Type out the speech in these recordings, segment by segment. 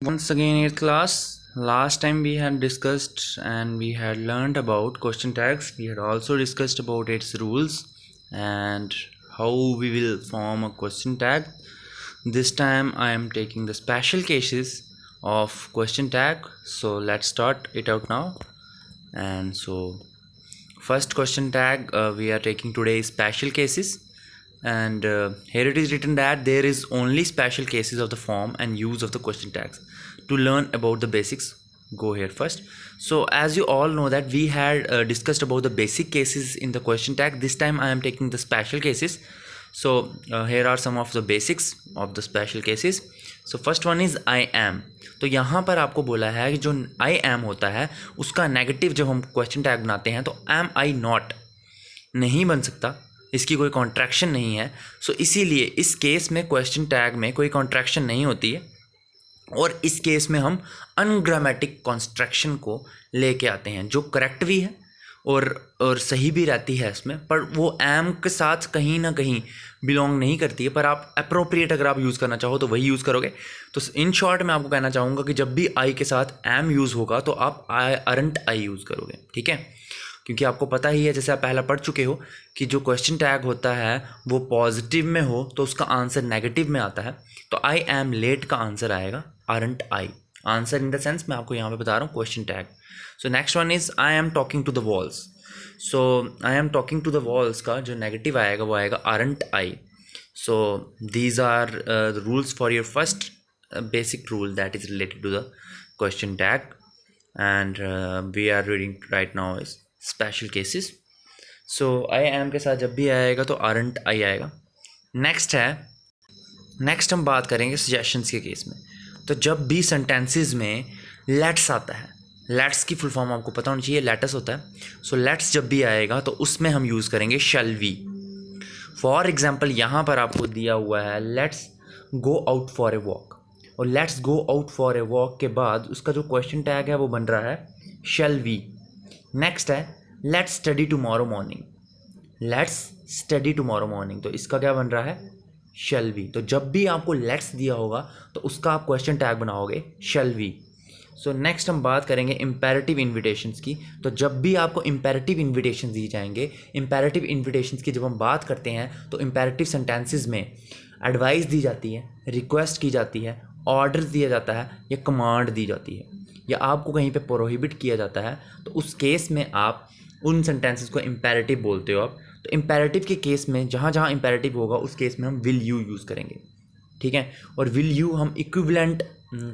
Once again, 8th class. Last time we had discussed and we had learned about question tags. We had also discussed about its rules and how we will form a question tag. This time I am taking the special cases of question tag. So let's start it out now. And so first question tag we are taking today is special cases. And here it is written that there is only special cases of the form and use of the question tags. To learn about the basics, go here first. So as you all know that we had discussed about the basic cases in the question tag. This time I am taking the special cases. So here are some of the basics of the special cases. So first one is I am. तो यहाँ पर आपको बोला है कि जो I am होता है उसका नेगेटिव जब हम क्वेश्चन टैग बनाते हैं तो am I not नहीं बन सकता, इसकी कोई कॉन्ट्रैक्शन नहीं है. सो इसीलिए इस केस में क्वेश्चन टैग में कोई कॉन्ट्रैक्शन नहीं होती है और इस केस में हम अनग्रामेटिक कॉन्स्ट्रक्शन को लेके आते हैं जो करेक्ट भी है और सही भी रहती है इसमें, पर वो एम के साथ कहीं ना कहीं बिलोंग नहीं करती है. पर आप अप्रोप्रिएट अगर आप यूज़ करना चाहो तो वही यूज़ करोगे. तो इन शॉर्ट मैं आपको कहना चाहूँगा कि जब भी आई के साथ एम यूज़ होगा तो आप अरंट आई यूज़ करोगे. ठीक है, क्योंकि आपको पता ही है, जैसे आप पहला पढ़ चुके हो कि जो क्वेश्चन टैग होता है वो पॉजिटिव में हो तो उसका आंसर नेगेटिव में आता है. तो आई एम लेट का आंसर आएगा aren't I. Answer in the sense मैं आपको यहाँ पे बता रहा हूँ question tag. So next one is I am talking to the walls. So I am talking to the walls का जो नेगेटिव आएगा वो आएगा aren't I. So these are rules for your first basic rule that is related to the question tag and we are reading right now is special cases. So I M के साथ जब भी आएगा तो aren't आई आएगा. Next हम बात करेंगे सजेशंस के केस में. तो जब भी सेंटेंसेस में लेट्स आता है, लेट्स की फुल फॉर्म आपको पता होनी चाहिए, लेटस होता है. सो लेट्स जब भी आएगा तो उसमें हम यूज़ करेंगे शैल वी. फॉर एग्जाम्पल यहाँ पर आपको दिया हुआ है let's go out for a walk, और let's go out for a walk के बाद उसका जो क्वेश्चन टैग है वो बन रहा है शैल वी. नेक्स्ट है let's study tomorrow morning. Let's study tomorrow morning, तो इसका क्या बन रहा है शैल वी. तो जब भी आपको लेट्स दिया होगा तो उसका आप क्वेश्चन टैग बनाओगे शैल वी. सो नेक्स्ट हम बात करेंगे इम्पेरेटिव इन्विटेशंस की. तो जब भी आपको इम्पेरेटिव इन्विटेशंस दिए जाएंगे, इम्पेरेटिव इन्विटेशंस की जब हम बात करते हैं तो इम्पेरेटिव सेंटेंसेस में एडवाइस दी जाती है, रिक्वेस्ट की जाती है, ऑर्डर दिया जाता है या कमांड दी जाती है या आपको कहीं पे प्रोहिबिट किया जाता है. तो उस केस में आप उन सेंटेंसेस को इम्पेरेटिव बोलते हो आप. तो इम्पेरेटिव के केस में जहाँ जहाँ इम्पेरेटिव होगा उस केस में हम विल यू यूज़ करेंगे. ठीक है, और विल यू हम इक्विवेलेंट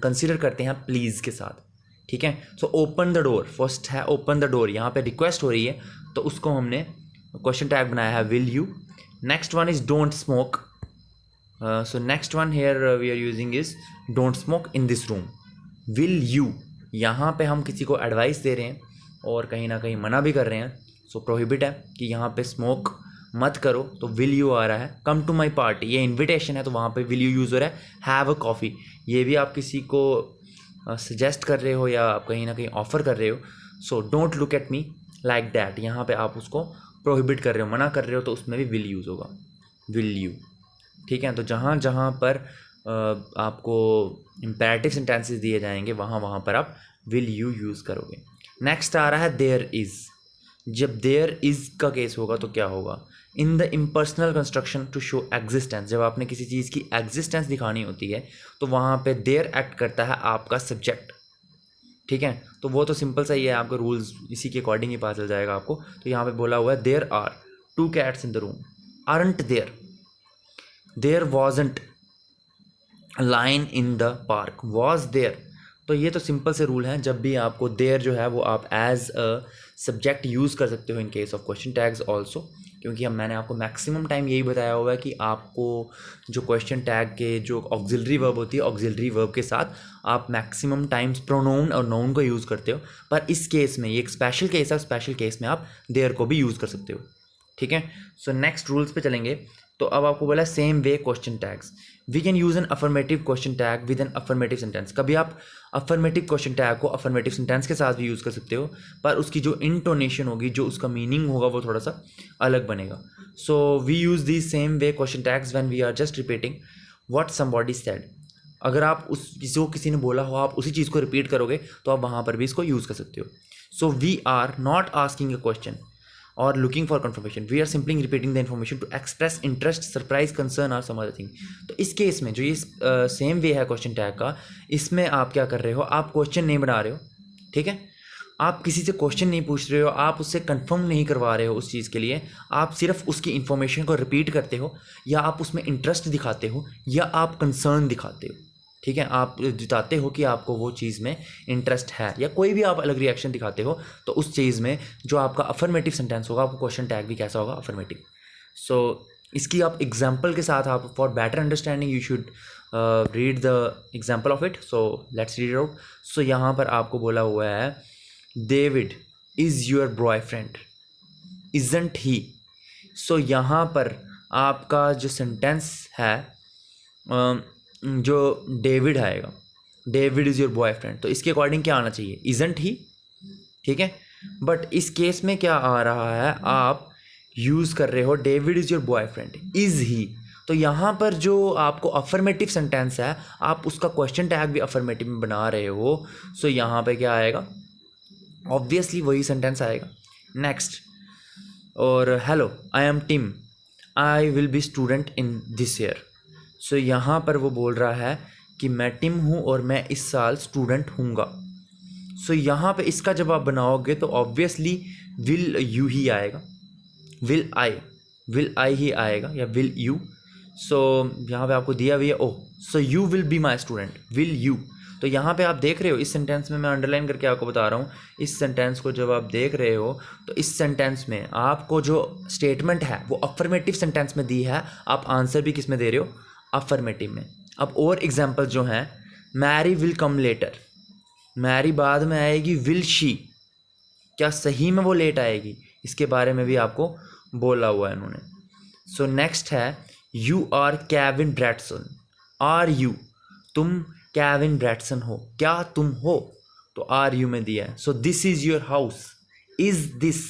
कंसीडर करते हैं प्लीज़ के साथ. ठीक है, so open the door, first है ओपन द डोर, यहाँ पे रिक्वेस्ट हो रही है तो उसको हमने क्वेश्चन टैग बनाया है will you. Next one is don't smoke. So next one here we are using is don't smoke in this room. Will you, यहाँ पे हम किसी को एडवाइस दे रहे हैं और कहीं ना कहीं मना भी कर रहे हैं. सो प्रोहिबिट है कि यहाँ पे स्मोक मत करो, तो विल यू आ रहा है. कम टू माई पार्टी, ये इन्विटेशन है तो वहाँ पे विल यू यूज़ हो रहा है. हैव अ कॉफ़ी, ये भी आप किसी को सजेस्ट कर रहे हो या आप कहीं ना कहीं ऑफ़र कर रहे हो. So don't look at me like that, यहाँ पे आप उसको प्रोहिबिट कर रहे हो, मना कर रहे हो, तो उसमें भी विल यूज़ होगा विल यू. ठीक है, तो जहाँ जहाँ पर आपको इम्पेरेटिव सेंटेंसेस दिए जाएंगे वहाँ वहाँ पर आप विल यू यूज़ करोगे. नेक्स्ट आ रहा है देयर इज़. जब देयर इज़ का केस होगा तो क्या होगा, in the impersonal construction to show existence. जब आपने किसी चीज़ की एग्जिस्टेंस दिखानी होती है तो वहाँ पे देयर एक्ट करता है आपका सब्जेक्ट. ठीक है, तो वो तो सिंपल सा ही है, आपका रूल्स इसी के अकॉर्डिंग ही पता चल जाएगा आपको. तो यहाँ पे बोला हुआ है there are two cats in the room, aren't there. There wasn't line in the park, was there. तो ये तो सिंपल से रूल हैं. जब भी आपको देयर जो है वो आप एज अ सब्जेक्ट यूज़ कर सकते हो in case of question tags also, क्योंकि मैंने आपको मैक्सिमम टाइम यही बताया हुआ है कि आपको जो क्वेश्चन टैग के जो ऑक्सिलरी वर्ब होती है, ऑक्सिलरी वर्ब के साथ आप मैक्सिमम टाइम्स प्रोनाउन और नाउन को यूज़ करते हो. पर इस केस में ये एक स्पेशल केस है, स्पेशल केस में आप देयर को भी यूज़ कर सकते हो. ठीक है, सो नेक्स्ट रूल्स पे चलेंगे. तो अब आपको बोला same way question tags. We can use an affirmative question tag with an affirmative sentence. कभी आप अफर्मेटिव क्वेश्चन टैग को अफर्मेटिव सेंटेंस के साथ भी यूज़ कर सकते हो, पर उसकी जो इंटोनेशन होगी, जो उसका मीनिंग होगा वो थोड़ा सा अलग बनेगा. So we use the same way question tags when we are just repeating what somebody said. अगर आप उस जो किसी ने बोला हो आप उसी चीज़ को रिपीट करोगे तो आप वहाँ पर भी इसको यूज़ कर सकते हो. So we are not asking a question और looking for confirmation, we are simply repeating the information to express interest, surprise, concern और सम अदर थिंग. तो इस केस में जो ये सेम वे है क्वेश्चन टैग का, इसमें आप क्या कर रहे हो, आप क्वेश्चन नहीं बना रहे हो. ठीक है, आप किसी से क्वेश्चन नहीं पूछ रहे हो, आप उससे कंफर्म नहीं करवा रहे हो उस चीज़ के लिए, आप सिर्फ उसकी इन्फॉर्मेशन को रिपीट करते हो, या आप उसमें इंटरेस्ट दिखाते हो, या आप कंसर्न दिखाते हो. ठीक है, आप जताते हो कि आपको वो चीज़ में इंटरेस्ट है, या कोई भी आप अलग रिएक्शन दिखाते हो, तो उस चीज़ में जो आपका अफर्मेटिव सेंटेंस होगा, आपको क्वेश्चन टैग भी कैसा होगा, अफर्मेटिव. सो इसकी आप एग्जाम्पल के साथ, आप for better understanding you should read the example of it. So let's read out. So यहाँ पर आपको बोला हुआ है David is your boyfriend, isn't he. So यहाँ पर आपका जो सेंटेंस है, जो डेविड आएगा, डेविड इज़ योर बॉयफ्रेंड, तो इसके अकॉर्डिंग क्या आना चाहिए, इजंट ही. ठीक है, बट इस केस में क्या आ रहा है, आप यूज़ कर रहे हो David is your boyfriend, is he. तो यहाँ पर जो आपको अफर्मेटिव सेंटेंस है, आप उसका क्वेश्चन टैग भी अफर्मेटिव में बना रहे हो. सो यहाँ पे क्या आएगा, ऑब्वियसली वही सेंटेंस आएगा. नेक्स्ट, और hello I am Tim, I will be student in this year. So यहाँ पर वो बोल रहा है कि मैं टिम हूँ और मैं इस साल स्टूडेंट हूँगा. सो यहाँ पे इसका जब आप बनाओगे तो ऑब्वियसली विल यू ही आएगा, विल आई ही आएगा, या विल यू. सो यहाँ पे आपको दिया हुआ है oh, so you will be my student, will you. तो यहाँ पे आप देख रहे हो इस सेंटेंस में, मैं अंडरलाइन करके आपको बता रहा हूँ, इस सेंटेंस को जब आप देख रहे हो तो इस सेंटेंस में आपको जो स्टेटमेंट है वो अफर्मेटिव सेंटेंस में दी है, आप आंसर भी किस में दे रहे हो, अफर्मेटिव में. अब और एग्जांपल जो हैं, Mary will come later, Mary बाद में आएगी, विल शी, क्या सही में वो लेट आएगी, इसके बारे में भी आपको बोला हुआ है इन्होंने. सो नेक्स्ट है you are Kevin Bradson, are you, तुम केविन ब्रैडसन हो, क्या तुम हो, तो आर यू में दिया है. So this is your house, is this.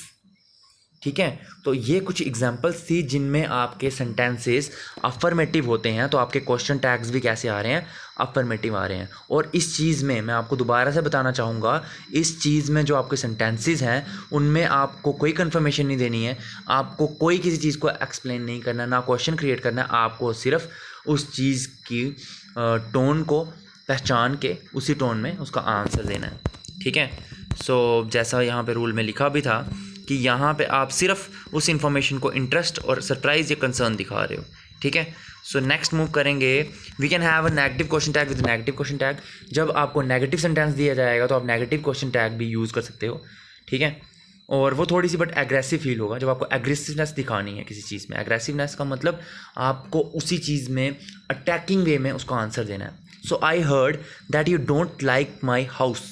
ठीक है, तो ये कुछ एग्जांपल्स थी जिनमें आपके सेंटेंसेस अफर्मेटिव होते हैं, तो आपके क्वेश्चन टैग्स भी कैसे आ रहे हैं, अफर्मेटिव आ रहे हैं. और इस चीज़ में मैं आपको दोबारा से बताना चाहूँगा, इस चीज़ में जो आपके सेंटेंसेस हैं उनमें आपको कोई कंफर्मेशन नहीं देनी है, आपको कोई किसी चीज़ को एक्सप्लेन नहीं करना, ना क्वेश्चन क्रिएट करना है, आपको सिर्फ उस चीज़ की टोन को पहचान के उसी टोन में उसका आंसर देना है. ठीक है, सो जैसा यहाँ पे रूल में लिखा भी था कि यहाँ पे आप सिर्फ उस इंफॉर्मेशन को इंटरेस्ट और सरप्राइज़ या कंसर्न दिखा रहे हो. ठीक है, सो नेक्स्ट मूव करेंगे, we can have a negative question tag with negative question tag. जब आपको नेगेटिव सेंटेंस दिया जाएगा तो आप नेगेटिव क्वेश्चन टैग भी यूज़ कर सकते हो. ठीक है, और वो थोड़ी सी बट एग्रेसिव फील होगा जब आपको एग्रेसिवनेस दिखानी है किसी चीज़ में. एग्रेसिवनेस का मतलब आपको उसी चीज़ में अटैकिंग वे में उसको आंसर देना है. So I heard that you don't like my house,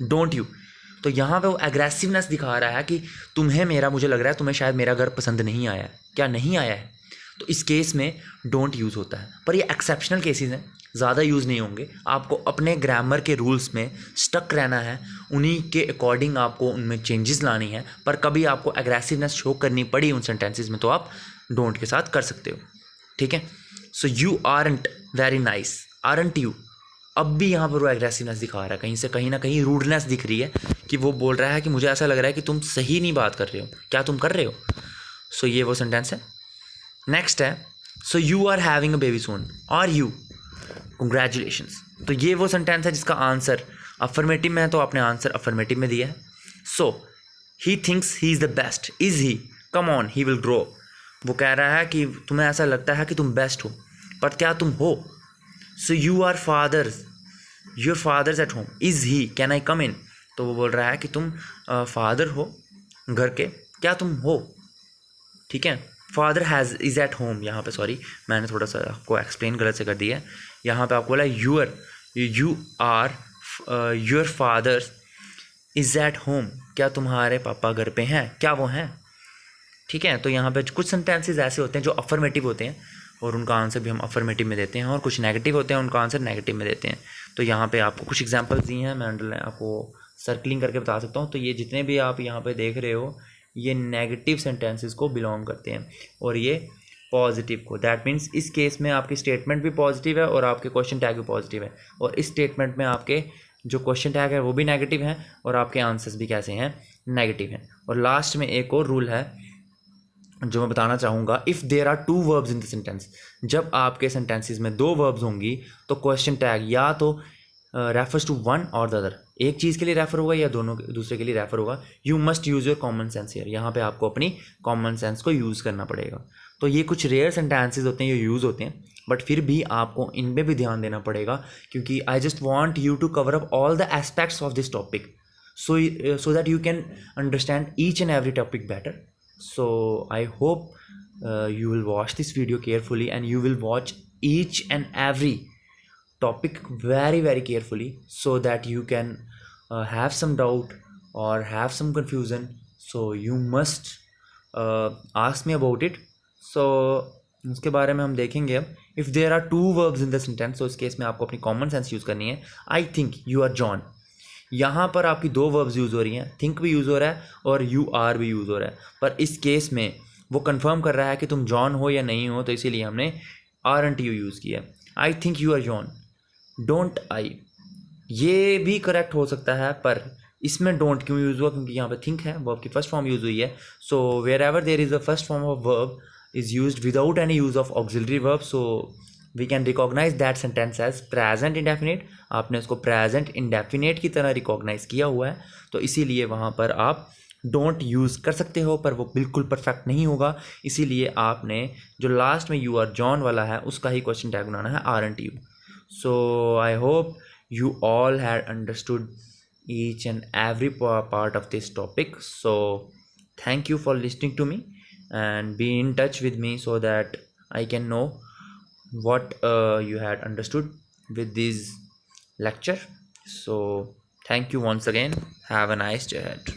don't you. तो यहाँ पे वो एग्रेसिवनेस दिखा रहा है कि तुम्हें मेरा, मुझे लग रहा है तुम्हें शायद मेरा घर पसंद नहीं आया है, क्या नहीं आया है. तो इस केस में डोंट यूज़ होता है, पर ये एक्सेप्शनल केसेस हैं, ज़्यादा यूज़ नहीं होंगे. आपको अपने ग्रामर के रूल्स में स्टक रहना है, उन्हीं के अकॉर्डिंग आपको उनमें चेंजेस लानी है. पर कभी आपको एग्रेसिवनेस शो करनी पड़ी उन सेंटेंसेस में तो आप डोंट के साथ कर सकते हो. ठीक है, so you aren't very nice, aren't you. अब भी यहाँ पर वो एग्रेसिवनेस दिखा रहा है, कहीं से कहीं ना कहीं रूडनेस दिख रही है कि वो बोल रहा है कि मुझे ऐसा लग रहा है कि तुम सही नहीं बात कर रहे हो, क्या तुम कर रहे हो. सो ये वो सेंटेंस है. नेक्स्ट है so you are having a baby soon, are you, congratulations. तो ये वो सेंटेंस है जिसका आंसर अफर्मेटिव में है, तो आपने आंसर अफर्मेटिव में दिया है. So he thinks he is the best, is he, come on he will grow. वो कह रहा है कि तुम्हें ऐसा लगता है कि तुम बेस्ट हो, पर क्या तुम हो. So you are fathers, your fathers at home, is he, can I come in. तो वो बोल रहा है कि तुम फादर हो घर के, क्या तुम हो. ठीक है, father has is at home. यहाँ पे सॉरी मैंने थोड़ा सा आपको एक्सप्लेन गलत से कर दिया है. यहाँ पे आपको बोला you are your father's is at home, क्या तुम्हारे पापा घर पे हैं, क्या वो हैं. ठीक है, तो यहाँ पे कुछ सेंटेंसेस ऐसे होते हैं जो अफर्मेटिव होते हैं और उनका आंसर भी हम अफर्मेटिव में देते हैं, और कुछ नेगेटिव होते हैं उनका आंसर नेगेटिव में देते हैं. तो यहाँ पे आपको कुछ एग्जांपल्स दिए हैं, मैं अंडरलाइन आपको सर्कलिंग करके बता सकता हूँ. तो ये जितने भी आप यहाँ पे देख रहे हो ये नेगेटिव सेंटेंसेस को बिलोंग करते हैं, और ये पॉजिटिव को। दैट मीन्स इस केस में आपकी स्टेटमेंट भी पॉजिटिव है और आपके क्वेश्चन टैग भी पॉजिटिव है, और इस स्टेटमेंट में आपके जो क्वेश्चन टैग है वो भी नेगेटिव हैं और आपके आंसर्स भी कैसे हैं, नेगेटिव हैं। और लास्ट में एक और रूल है जो मैं बताना चाहूँगा, if there are two verbs in the sentence, जब आपके सेंटेंसेस में दो वर्ब्स होंगी तो क्वेश्चन टैग या तो रेफर्स टू वन और द अदर, एक चीज़ के लिए रेफर होगा या दोनों दूसरे के लिए रेफर होगा। You must use your common sense here, यहाँ पे आपको अपनी कॉमन सेंस को यूज़ करना पड़ेगा। तो ये कुछ रेयर सेंटेंसेस होते हैं, ये यूज़ होते हैं, बट फिर भी आपको इनमें भी ध्यान देना पड़ेगा, क्योंकि I just want you to cover up all the aspects of this topic, so that you can understand each and every topic better. So I hope you will watch this video carefully and you will watch each and every topic very very carefully, so that you can have some doubt or have some confusion, so you must ask me about it. So उसके बारे में हम देखेंगे अब। If there are two verbs in the sentence, तो इस case में आपको अपनी कॉमन सेंस यूज़ करनी है। I think you are John, यहाँ पर आपकी दो वर्ब्स यूज़ हो रही हैं, थिंक भी यूज़ हो रहा है और यू आर भी यूज़ हो रहा है, पर इस केस में वो कंफर्म कर रहा है कि तुम जॉन हो या नहीं हो, तो इसीलिए हमने आर एंड यू यूज़ किया। I think you are John, don't I, ये भी करेक्ट हो सकता है, पर इसमें डोंट क्यों यूज़ हुआ, क्योंकि यहाँ पे थिंक है, वर्ब की फर्स्ट फॉर्म यूज़ हुई है। So wherever there is a first form of verb is used without any use of auxiliary verb, so we can recognize that sentence as present indefinite। आपने उसको present indefinite की तरह recognise किया हुआ है, तो इसीलिए वहाँ पर आप डोंट यूज़ कर सकते हो, पर वो बिल्कुल परफेक्ट नहीं होगा। इसीलिए आपने जो लास्ट में यू आर जॉन वाला है उसका ही क्वेश्चन टैग बनाना है, are and you. So I hope you all had understood each and every part of this topic. So thank you for listening to me and be in touch with me so that I can know what you had understood with this lecture. So thank you once again. Have a nice day ahead.